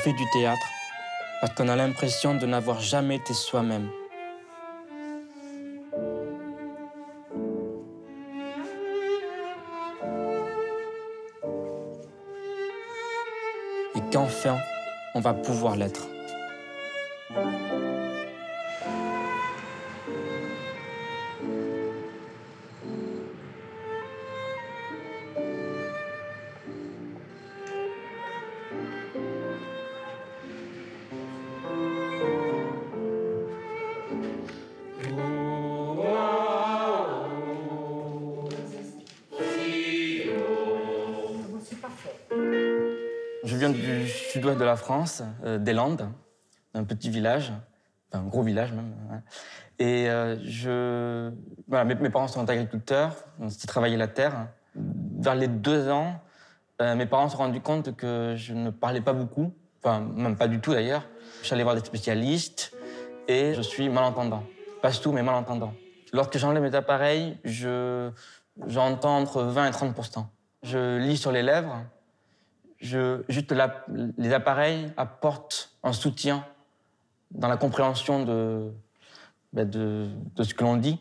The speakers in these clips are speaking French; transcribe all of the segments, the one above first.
fuit du théâtre parce qu'on a l'impression de n'avoir jamais été soi-même. Et qu'enfin, on va pouvoir l'être. Je viens du sud-ouest de la France, des Landes, d'un petit village, un gros village même. Hein. Et voilà, mes parents sont agriculteurs, ils travaillaient la terre. Vers les 2 ans, mes parents se sont rendus compte que je ne parlais pas beaucoup, enfin même pas du tout d'ailleurs. Je suis allé voir des spécialistes et je suis malentendant. Pas tout, mais malentendant. Lorsque j'enlève mes appareils, j'entends entre 20 et 30%. Je lis sur les lèvres. Juste les appareils apportent un soutien dans la compréhension de ce que l'on dit.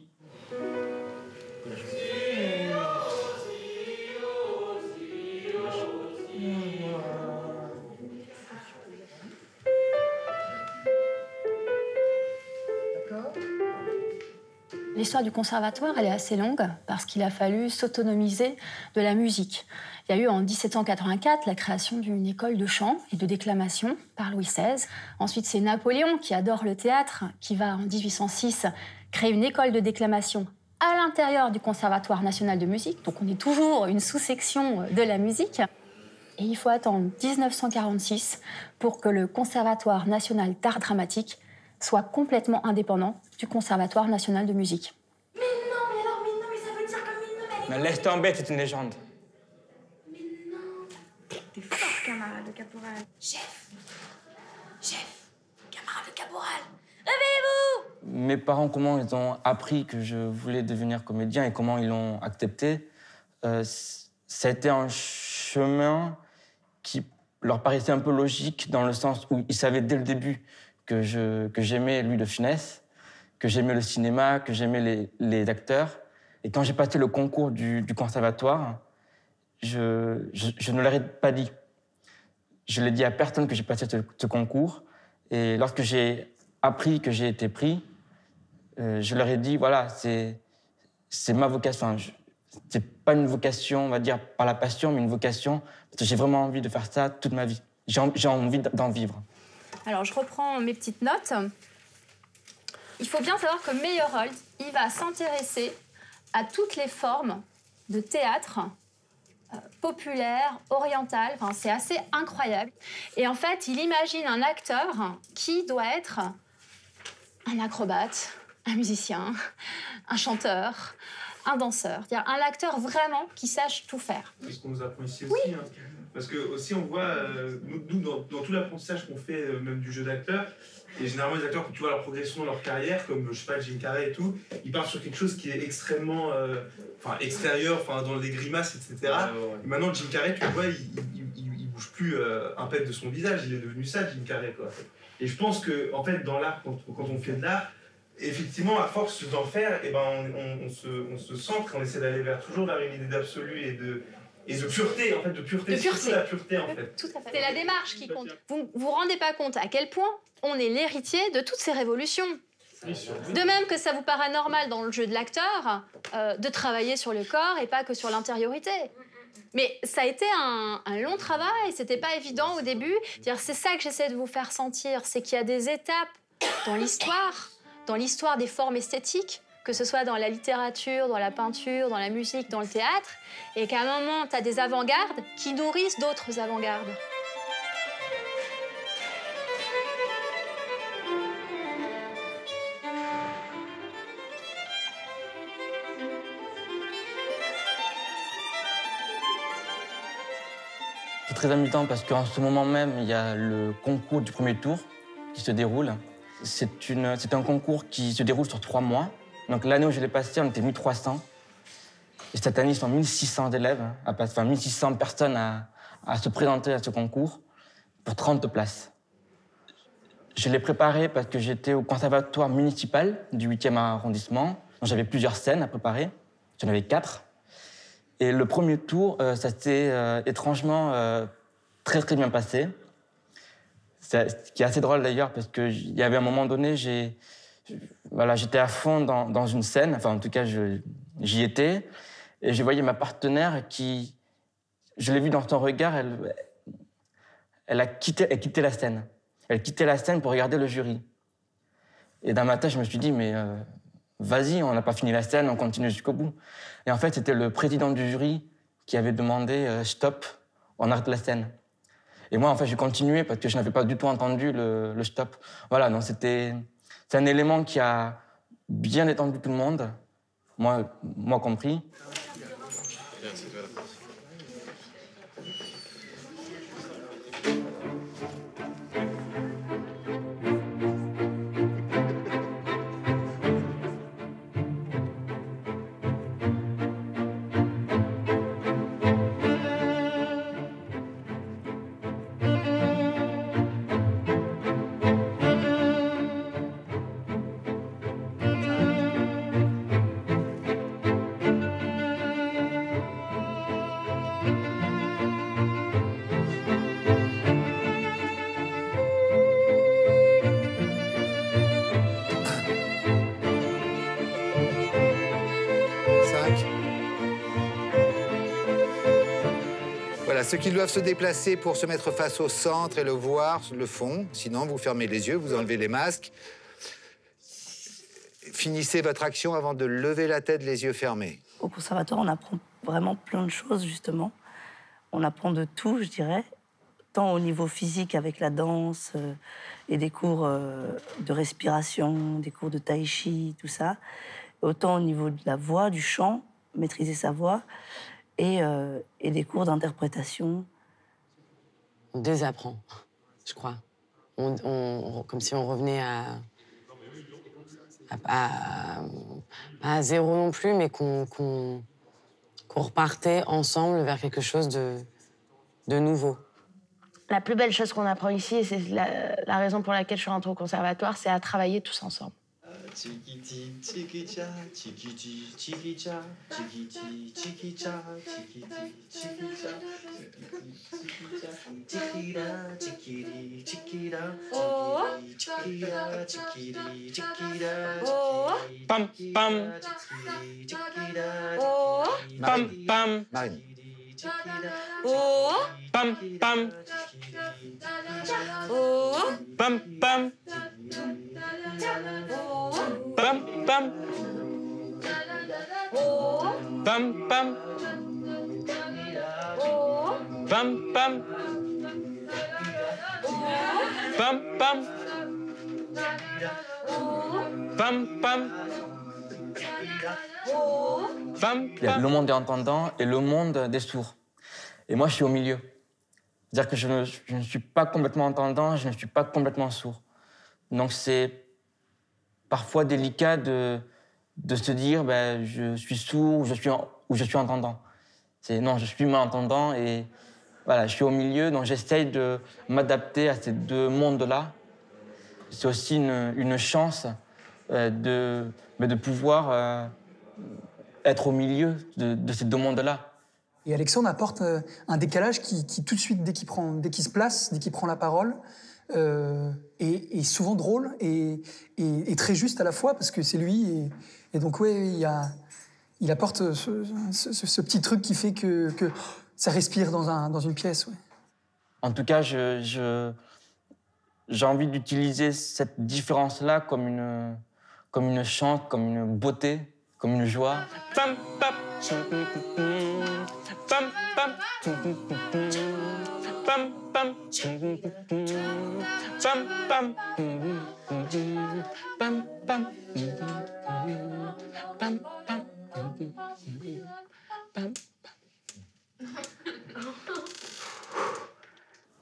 L'histoire du conservatoire, elle est assez longue parce qu'il a fallu s'autonomiser de la musique. Il y a eu en 1784 la création d'une école de chant et de déclamation par Louis XVI. Ensuite, c'est Napoléon, qui adore le théâtre, qui va en 1806 créer une école de déclamation à l'intérieur du Conservatoire national de musique. Donc on est toujours une sous-section de la musique. Et il faut attendre 1946 pour que le Conservatoire national d'art dramatique soit complètement indépendant du Conservatoire national de musique. Mais non, mais ça veut dire comme Mais laisse tomber, c'est une légende. Mais non. T'es fort, camarade de caporal. Chef, camarade de caporal, réveillez-vous! Mes parents, comment ils ont appris que je voulais devenir comédien et comment ils l'ont accepté, ça a été un chemin qui leur paraissait un peu logique dans le sens où ils savaient dès le début que j'aimais Louis de Funès, que j'aimais le cinéma, que j'aimais les acteurs. Et quand j'ai passé le concours du conservatoire, je ne leur ai pas dit. Je l'ai dit à personne que j'ai passé ce concours. Et lorsque j'ai appris que j'ai été pris, je leur ai dit, voilà, c'est ma vocation. Enfin, c'est pas une vocation, on va dire, par la passion, mais une vocation parce que j'ai vraiment envie de faire ça toute ma vie. J'ai envie d'en vivre. Alors, je reprends mes petites notes. Il faut bien savoir que Meyerhold, il va s'intéresser à toutes les formes de théâtre populaire, oriental. Enfin, c'est assez incroyable. Et en fait, il imagine un acteur qui doit être un acrobate, un musicien, un chanteur, un danseur. C'est-à-dire un acteur vraiment qui sache tout faire. C'est ce qu'on nous apprend ici aussi. Hein. Parce que aussi on voit, nous dans tout l'apprentissage qu'on fait, même du jeu d'acteur, et généralement les acteurs, quand tu vois leur progression dans leur carrière, comme je sais pas, Jim Carrey et tout, ils partent sur quelque chose qui est extrêmement extérieur, dans les grimaces, etc. Ouais. Et maintenant Jim Carrey, tu le vois, il bouge plus un pet de son visage, il est devenu ça, Jim Carrey, quoi. Et je pense que en fait dans l'art, quand on fait de l'art, effectivement, à force d'en faire, eh ben, on se centre, on essaie d'aller toujours vers une idée d'absolu et de pureté, en fait, de pureté. Surtout la pureté, en fait. Tout à fait. C'est la démarche qui compte. Vous vous rendez pas compte à quel point on est l'héritier de toutes ces révolutions. De même que ça vous paraît normal dans le jeu de l'acteur de travailler sur le corps et pas que sur l'intériorité. Mais ça a été un long travail, c'était pas évident au début. C'est ça que j'essaie de vous faire sentir, c'est qu'il y a des étapes dans l'histoire des formes esthétiques, que ce soit dans la littérature, dans la peinture, dans la musique, dans le théâtre, et qu'à un moment, tu as des avant-gardes qui nourrissent d'autres avant-gardes. C'est très amusant parce qu'en ce moment même, il y a le concours du premier tour qui se déroule. C'est un concours qui se déroule sur 3 mois. Donc l'année où je l'ai passé, on était 1300. Et cette année, ils sont 1600 élèves, 1600 personnes à se présenter à ce concours pour 30 places. Je l'ai préparé parce que j'étais au conservatoire municipal du 8e arrondissement. Donc j'avais plusieurs scènes à préparer. J'en avais 4. Et le premier tour, ça s'est étrangement très très bien passé. Ce qui est assez drôle d'ailleurs parce qu'il y avait un moment donné, j'étais à fond dans une scène. Enfin, en tout cas, j'y étais. Et je voyais ma partenaire qui... Je l'ai vu dans son regard, elle quittait la scène. Elle quittait la scène pour regarder le jury. Et dans ma tête, je me suis dit, mais vas-y, on n'a pas fini la scène, on continue jusqu'au bout. Et en fait, c'était le président du jury qui avait demandé stop, on arrête la scène. Et moi, en fait, j'ai continué parce que je n'avais pas du tout entendu le stop. Voilà, donc c'est un élément qui a bien détendu tout le monde, moi compris. Voilà, ceux qui doivent se déplacer pour se mettre face au centre et le voir le font. Sinon, vous fermez les yeux, vous enlevez les masques. Finissez votre action avant de lever la tête, les yeux fermés. Au conservatoire, on apprend vraiment plein de choses, justement. On apprend de tout, je dirais, tant au niveau physique avec la danse et des cours de respiration, des cours de tai chi, tout ça, autant au niveau de la voix, du chant, maîtriser sa voix, et des cours d'interprétation. On désapprend, je crois. Comme si on revenait à zéro non plus, mais qu'on repartait ensemble vers quelque chose de nouveau. La plus belle chose qu'on apprend ici, et c'est la raison pour laquelle je suis rentrée au conservatoire, c'est à travailler tous ensemble. Pam, pam. Pam, pam. Marine. Pam, pam. Pam, pam. Pam, pam. Pam, pam. Pam, pam. Pam, pam. Pam, pam. Il y a le monde des entendants et le monde des sourds. Et moi, je suis au milieu. C'est-à-dire que je ne suis pas complètement entendant, je ne suis pas complètement sourd. Donc c'est parfois délicat de se dire ben, je suis sourd ou je suis entendant. Non, je suis malentendant et voilà, je suis au milieu, donc j'essaye de m'adapter à ces deux mondes-là. C'est aussi une chance de pouvoir être au milieu de ces deux mondes-là. Et Alexandre apporte un décalage qui tout de suite, dès qu'il se place, dès qu'il prend la parole, est souvent drôle et très juste à la fois, parce que c'est lui. Et donc, ouais, il apporte ce petit truc qui fait que ça respire dans une pièce. Ouais. En tout cas, j'ai envie d'utiliser cette différence-là comme une chance, comme une beauté, comme une joie. Pam, pam. Pam, pam. Pam, pam. Pam, pam. Pam, pam. Pam, pam. Pam, pam.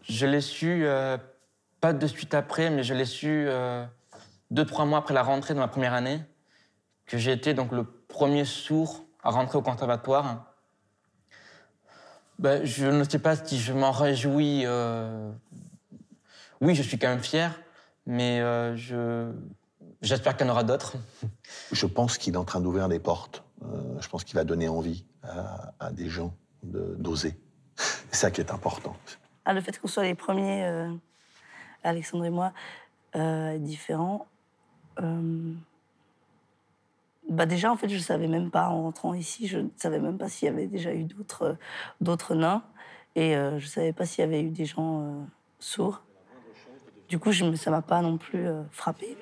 Je l'ai su, pas de suite après, mais je l'ai su 2-3 mois après la rentrée de ma première année, que j'ai été donc le premier sourd à rentrer au conservatoire. Ben, je ne sais pas si je m'en réjouis. Oui, je suis quand même fier, mais j'espère qu'il y en aura d'autres. Je pense qu'il est en train d'ouvrir des portes. Je pense qu'il va donner envie à des gens d'oser. C'est ça qui est important. Ah, le fait qu'on soit les premiers, Alexandre et moi, différents. Déjà, en fait, je ne savais même pas, en rentrant ici, je ne savais même pas s'il y avait déjà eu d'autres nains. Et je ne savais pas s'il y avait eu des gens sourds. Du coup, ça ne m'a pas non plus frappée.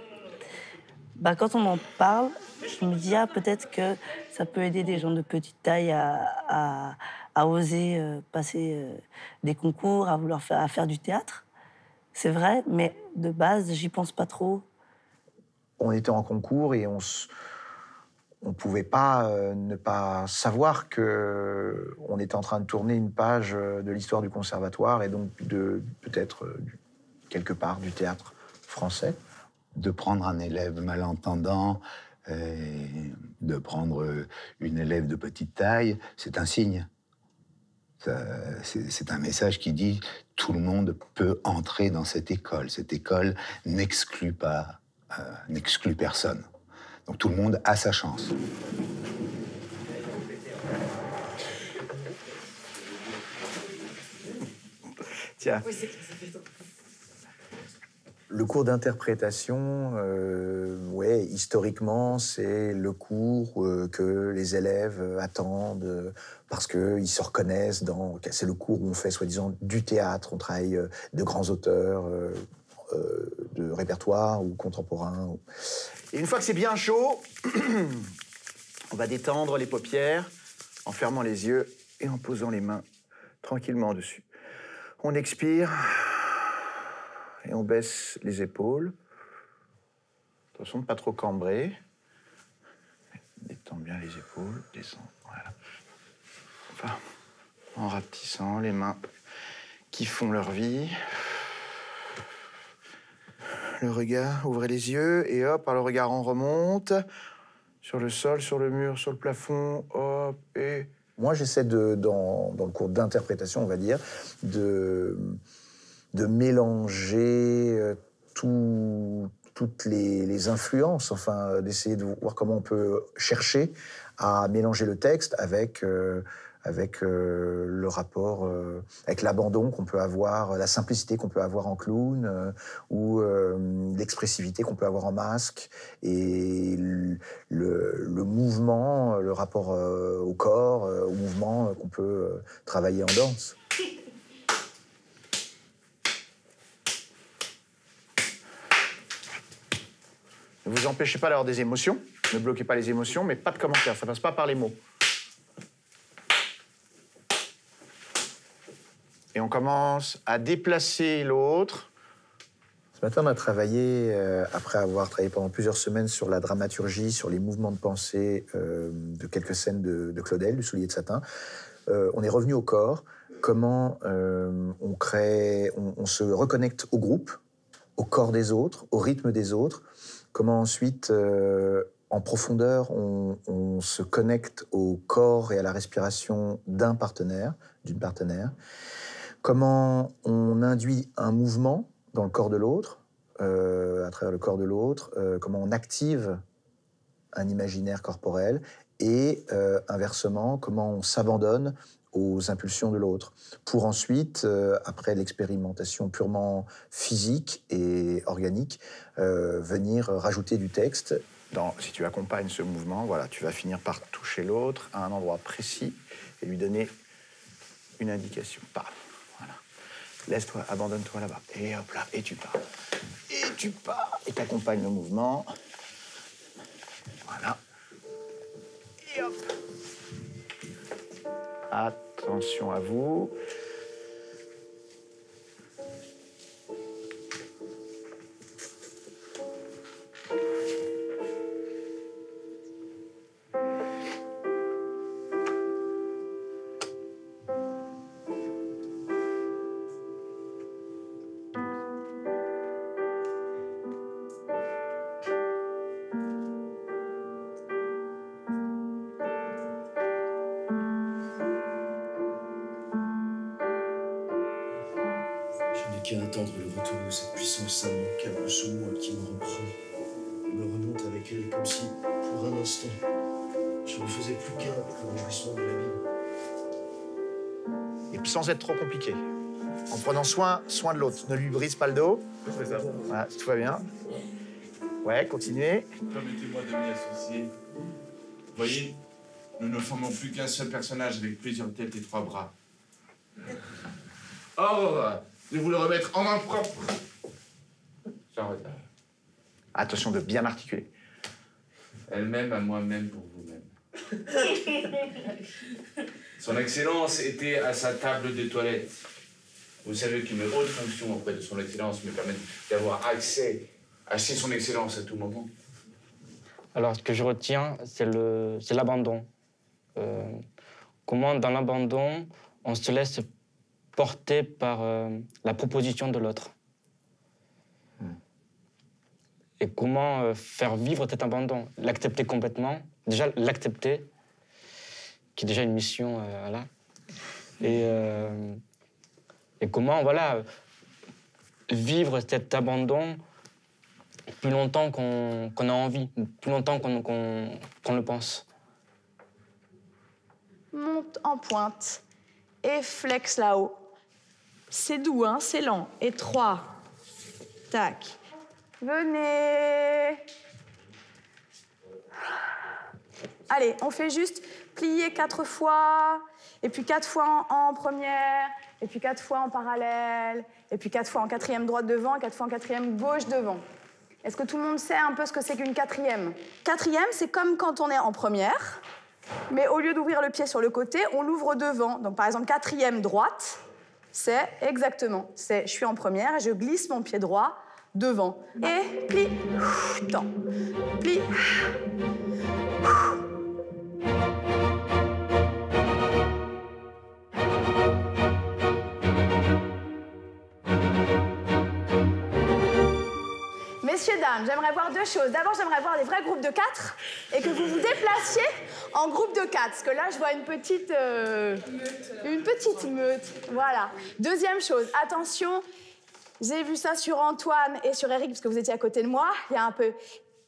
Quand on en parle, je me dis, peut-être que ça peut aider des gens de petite taille à oser passer des concours, à faire du théâtre. C'est vrai, mais de base, j'y pense pas trop. On était en concours et on pouvait pas ne pas savoir que on était en train de tourner une page de l'histoire du conservatoire et donc peut-être quelque part du théâtre français. De prendre un élève malentendant, de prendre une élève de petite taille, c'est un signe. C'est un message qui dit tout le monde peut entrer dans cette école. Cette école n'exclut pas, n'exclut personne. Donc tout le monde a sa chance. Tiens. Le cours d'interprétation, ouais, historiquement, c'est le cours que les élèves attendent parce qu'ils se reconnaissent dans... C'est le cours où on fait, soi-disant, du théâtre, on travaille de grands auteurs de répertoire ou contemporains. Et une fois que c'est bien chaud, on va détendre les paupières en fermant les yeux et en posant les mains tranquillement dessus. On expire... Et on baisse les épaules. Attention de ne pas trop cambrer. Détends bien les épaules, descends, voilà. Enfin, en rapetissant les mains qui font leur vie. Le regard, ouvrez les yeux et hop, par le regard on remonte. Sur le sol, sur le mur, sur le plafond, hop, et... Moi j'essaie dans le cours d'interprétation, on va dire, de mélanger toutes les influences, enfin, d'essayer de voir comment on peut chercher à mélanger le texte avec le rapport, avec l'abandon qu'on peut avoir, la simplicité qu'on peut avoir en clown, ou l'expressivité qu'on peut avoir en masque, et le mouvement, le rapport au corps, au mouvement qu'on peut travailler en danse. Ne vous empêchez pas d'avoir des émotions, ne bloquez pas les émotions, mais pas de commentaires, ça passe pas par les mots. Et on commence à déplacer l'autre. Ce matin, on a travaillé, après avoir travaillé pendant plusieurs semaines sur la dramaturgie, sur les mouvements de pensée de quelques scènes de Claudel, du Soulier de satin. On est revenu au corps, comment on se reconnecte au groupe, au corps des autres, au rythme des autres. Comment ensuite, en profondeur, on se connecte au corps et à la respiration d'un partenaire, d'une partenaire. Comment on induit un mouvement dans le corps de l'autre, à travers le corps de l'autre. Comment on active un imaginaire corporel. Et inversement, comment on s'abandonne aux impulsions de l'autre, pour ensuite, après l'expérimentation purement physique et organique, venir rajouter du texte. Si tu accompagnes ce mouvement, voilà, tu vas finir par toucher l'autre à un endroit précis et lui donner une indication. Paf, voilà. Laisse-toi, abandonne-toi là-bas. Et hop là, et tu pars. Et tu pars, et t'accompagnes le mouvement. Voilà. Et hop. Attention à vous. qu'à attendre le retour de cette puissance immanquable sous moi qui me reprend, me remonte avec elle comme si, pour un instant, je ne faisais plus qu'un avec le nourrissement de la vie. Et puis sans être trop compliqué. En prenant soin de l'autre. Ne lui brise pas le dos. C'est ça. Voilà, tout va bien. Ouais, continuez. Permettez-moi de m'y associer. Vous voyez, nous ne formons plus qu'un seul personnage avec plusieurs têtes et 3 bras. Or, de vous le remettre en main propre. J'en retard. Attention de bien articuler. Elle-même à moi-même pour vous-même. Son Excellence était à sa table de toilette. Vous savez qu'une haute fonction auprès de son Excellence me permet d'avoir accès à chez son Excellence à tout moment. Alors, ce que je retiens, c'est l'abandon. Comment, dans l'abandon, on se laisse porter par la proposition de l'autre. Et comment faire vivre cet abandon, l'accepter complètement, déjà l'accepter, qui est déjà une mission, voilà. Et comment, voilà, vivre cet abandon plus longtemps qu'on a envie, plus longtemps qu'on le pense. Monte en pointe et flex là-haut. C'est doux, hein, c'est lent. Et 3. Tac. Venez. Allez, on fait juste plier 4 fois, et puis 4 fois en première, et puis 4 fois en parallèle, et puis 4 fois en 4e droite devant, 4 fois en 4e gauche devant. Est-ce que tout le monde sait un peu ce que c'est qu'une 4e? 4e, c'est comme quand on est en première, mais au lieu d'ouvrir le pied sur le côté, on l'ouvre devant. Donc par exemple, 4e droite, c'est exactement, je suis en première et je glisse mon pied droit devant. Et plie, tends, plie. Messieurs, dames, j'aimerais voir 2 choses. D'abord, j'aimerais voir des vrais groupes de 4 et que vous vous déplaciez en groupe de 4. Parce que là, je vois une petite meute. Voilà. Deuxième chose, attention, j'ai vu ça sur Antoine et sur Eric, parce que vous étiez à côté de moi. Il y a un peu...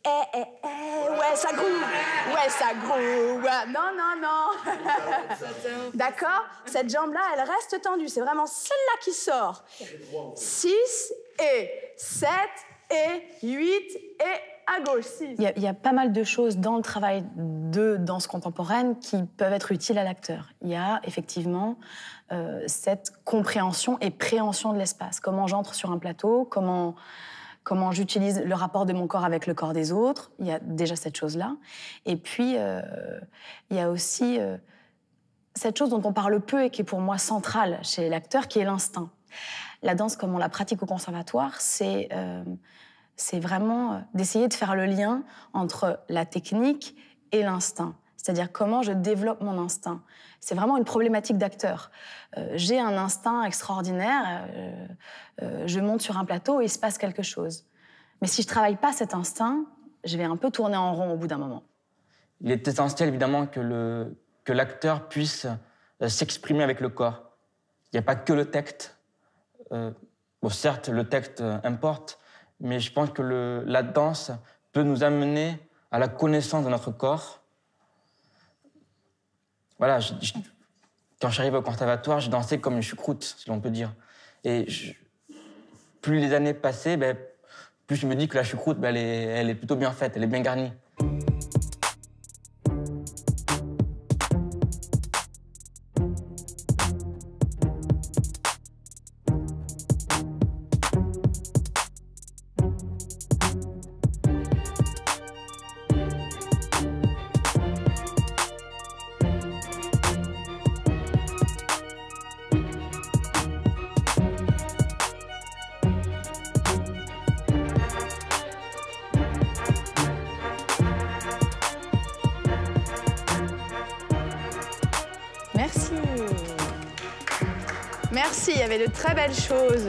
ouais, ça groove. Ouais, ça groove. Non. D'accord? Cette jambe-là, elle reste tendue. C'est vraiment celle-là qui sort. 6 et 7 et 8 et à gauche, 6. Il y a pas mal de choses dans le travail de danse contemporaine qui peuvent être utiles à l'acteur. Il y a effectivement cette compréhension et préhension de l'espace. Comment j'entre sur un plateau, comment j'utilise le rapport de mon corps avec le corps des autres. Il y a déjà cette chose-là. Et puis, il y a aussi cette chose dont on parle peu et qui est pour moi centrale chez l'acteur, qui est l'instinct. La danse, comme on la pratique au conservatoire, c'est vraiment d'essayer de faire le lien entre la technique et l'instinct. C'est-à-dire comment je développe mon instinct. C'est vraiment une problématique d'acteur. J'ai un instinct extraordinaire, je monte sur un plateau et il se passe quelque chose. Mais si je ne travaille pas cet instinct, je vais un peu tourner en rond au bout d'un moment. Il est essentiel, évidemment, que l'acteur puisse s'exprimer avec le corps. Il n'y a pas que le texte. Bon, certes, le texte importe, mais je pense que la danse peut nous amener à la connaissance de notre corps. Voilà, quand j'arrive au conservatoire, j'ai dansé comme une choucroute, si l'on peut dire. Et plus les années passaient, plus je me dis que la choucroute, elle est plutôt bien faite, elle est bien garnie. Merci, il y avait de très belles choses.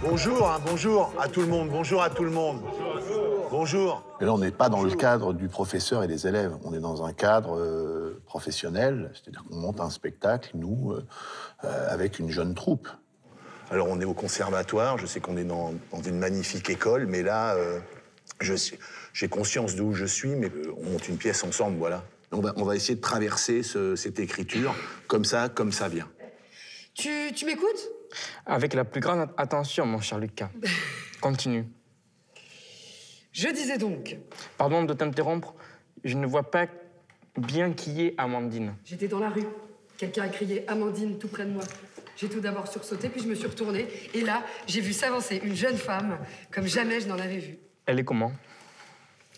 Bonjour à tout le monde, bonjour à tout le monde. Bonjour. Et là, on n'est pas dans le cadre du professeur et des élèves. On est dans un cadre professionnel, c'est-à-dire qu'on monte un spectacle, nous, avec une jeune troupe. Alors, on est au conservatoire, je sais qu'on est dans une magnifique école, mais là, j'ai conscience d'où je suis, mais on monte une pièce ensemble, voilà. On va essayer de traverser cette écriture comme ça vient. Tu m'écoutes? Avec la plus grande attention, mon cher Lucas. Continue. Je disais donc... Pardon de t'interrompre, je ne vois pas bien qui est Amandine. J'étais dans la rue. Quelqu'un a crié « Amandine » tout près de moi. J'ai tout d'abord sursauté, puis je me suis retournée. Et là, j'ai vu s'avancer une jeune femme comme jamais je n'en avais vu. Elle est comment?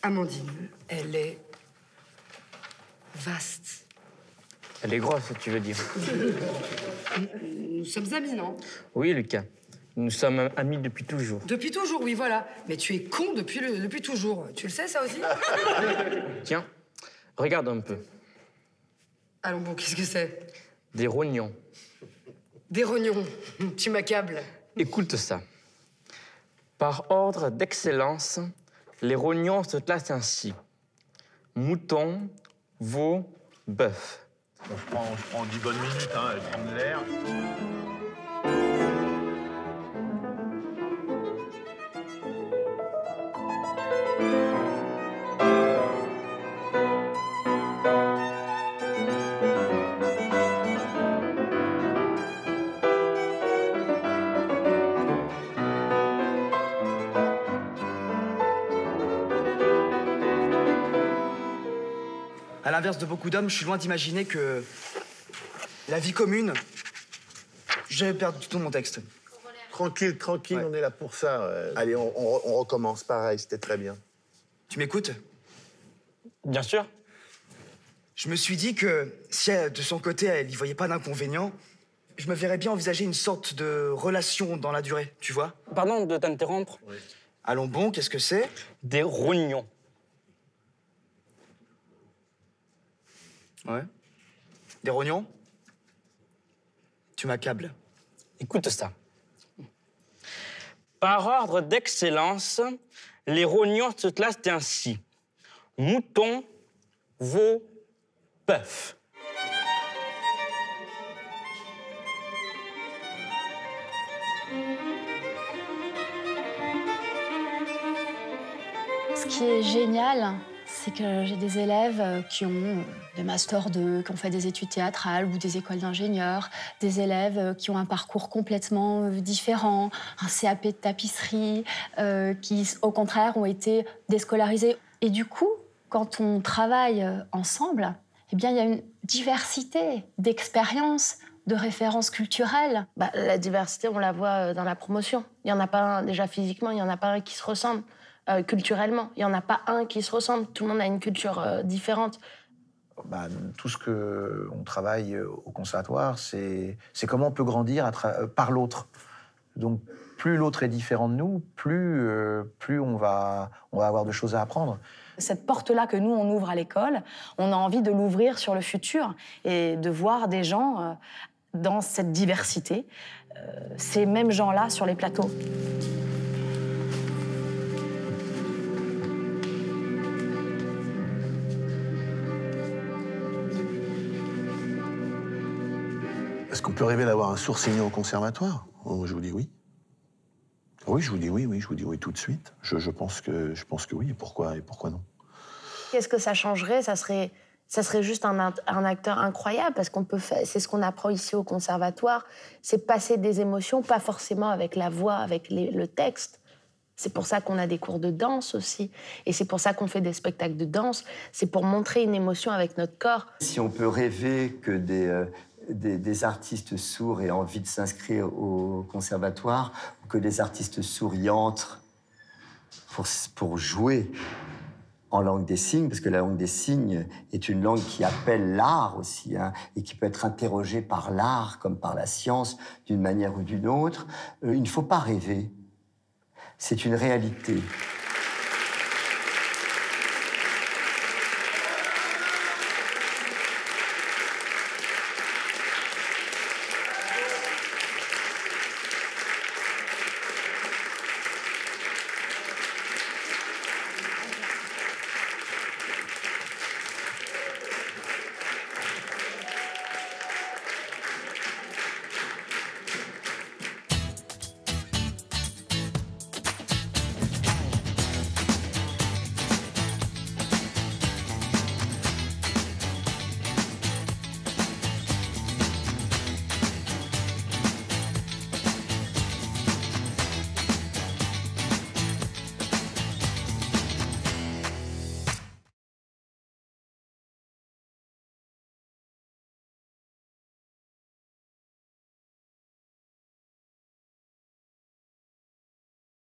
Amandine, elle est... vaste. Elle est grosse, tu veux dire? Nous sommes amis, non? Oui, Lucas. Nous sommes amis depuis toujours. Depuis toujours, oui, voilà. Mais tu es con depuis toujours. Tu le sais, ça aussi? Tiens, regarde un peu. Allons bon, qu'est-ce que c'est? Des rognons. Des rognons. Tu m'accables. Écoute ça. Par ordre d'excellence, les rognons se classent ainsi. Mouton, veau, bœuf. Je prends 10 bonnes minutes, hein, à prendre l'air. À l'inverse de beaucoup d'hommes, je suis loin d'imaginer que la vie commune... J'ai perdu tout mon texte. Tranquille, ouais. On est là pour ça. Allez, on recommence, pareil, c'était très bien. Tu m'écoutes? Bien sûr. Je me suis dit que si de son côté, elle n'y voyait pas d'inconvénient, je me verrais bien envisager une sorte de relation dans la durée, tu vois? Pardon de t'interrompre. Oui. Allons bon, qu'est-ce que c'est? Des rognons. Ouais. Des rognons? Tu m'accables. Écoute ça. Par ordre d'excellence, les rognons se classent ainsi. Mouton, veau, bœuf. Ce qui est génial, c'est que j'ai des élèves qui ont des Master 2, qui ont fait des études théâtrales ou des écoles d'ingénieurs, des élèves qui ont un parcours complètement différent, un CAP de tapisserie, qui, au contraire, ont été déscolarisés. Et du coup, quand on travaille ensemble, eh bien, il y a une diversité d'expériences, de références culturelles. La diversité, on la voit dans la promotion. Il n'y en a pas un, déjà physiquement, il n'y en a pas un qui se ressemble. Culturellement, il n'y en a pas un qui se ressemble. Tout le monde a une culture différente. Tout ce qu'on travaille au conservatoire, c'est comment on peut grandir par l'autre. Donc, plus l'autre est différent de nous, plus on va avoir de choses à apprendre. Cette porte-là que nous, on ouvre à l'école, on a envie de l'ouvrir sur le futur et de voir des gens dans cette diversité, ces mêmes gens-là sur les plateaux. Est-ce qu'on peut rêver d'avoir un sourcillion au conservatoire? Oh, je vous dis oui. Oui, je vous dis oui, je vous dis oui tout de suite. Je pense que oui, et pourquoi non? Qu'est-ce que ça changerait? Ça serait juste un acteur incroyable, parce qu'on peut faire, c'est ce qu'on apprend ici au conservatoire, c'est passer des émotions, pas forcément avec la voix, avec le texte. C'est pour ça qu'on a des cours de danse aussi, et c'est pour ça qu'on fait des spectacles de danse, c'est pour montrer une émotion avec notre corps. Si on peut rêver que des artistes sourds aient envie de s'inscrire au conservatoire, ou que des artistes sourds y entrent pour jouer en langue des signes, parce que la langue des signes est une langue qui appelle l'art aussi, hein, et qui peut être interrogée par l'art comme par la science d'une manière ou d'une autre, il ne faut pas rêver. C'est une réalité.